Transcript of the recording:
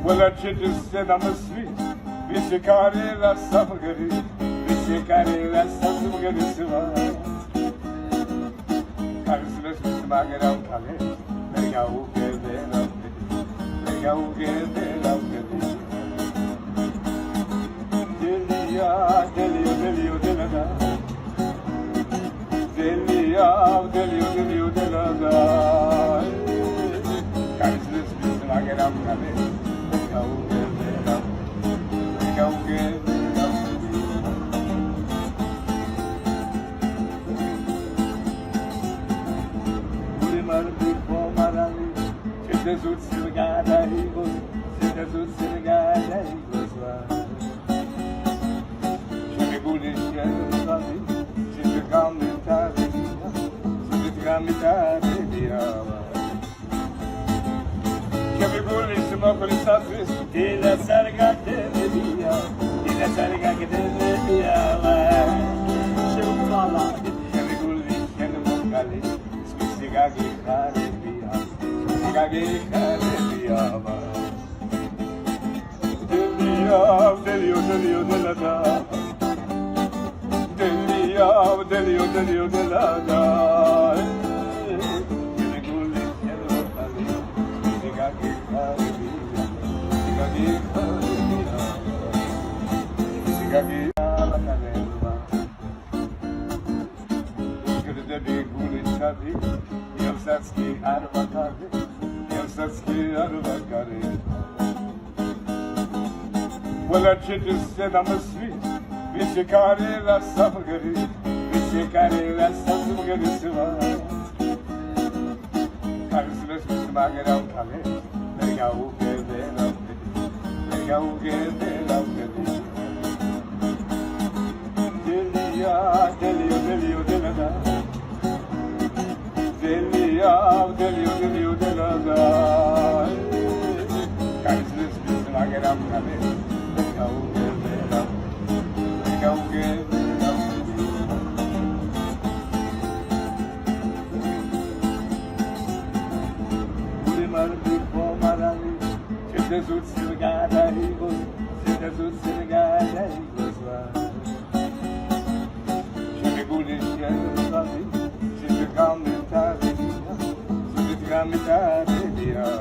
Well, I just said I'm a sweet. We should carry that suffering. We should carry that suffering. Christmas is my get out, Kale. They go get it up. They go get it up. Delia, Delia, Delia, Delia. Delia, Delia, Delia, Delia. Christmas is my get out, Kale. Jesus Silgada Eagles, Jesus Silgada Eagles. She Buddhist, she's a Gamitari, she's a Gamitari. She Buddhist, Mokoli Safis, Dila Sarga Delia, Dila Sarga Delia. She Buddhist, and Mokali, Spissigagi Kari. Delia, Delia, Delia, Delia, Delia, Delia, Delia. Well, I just said I'm a sweet. We should carry that suffering. We should carry that suffering. Christmas is my get out, Kale. They go get it up. They go get it up. Delia, Delia, Delia, Delia. Delia, Delia, Delia, Delia. Christmas is my get out, Kale. Jesus Silgada Eagles, Jesus Silgada Eagles. She Buddhist, she's a Gamitari, she's a Gamitari.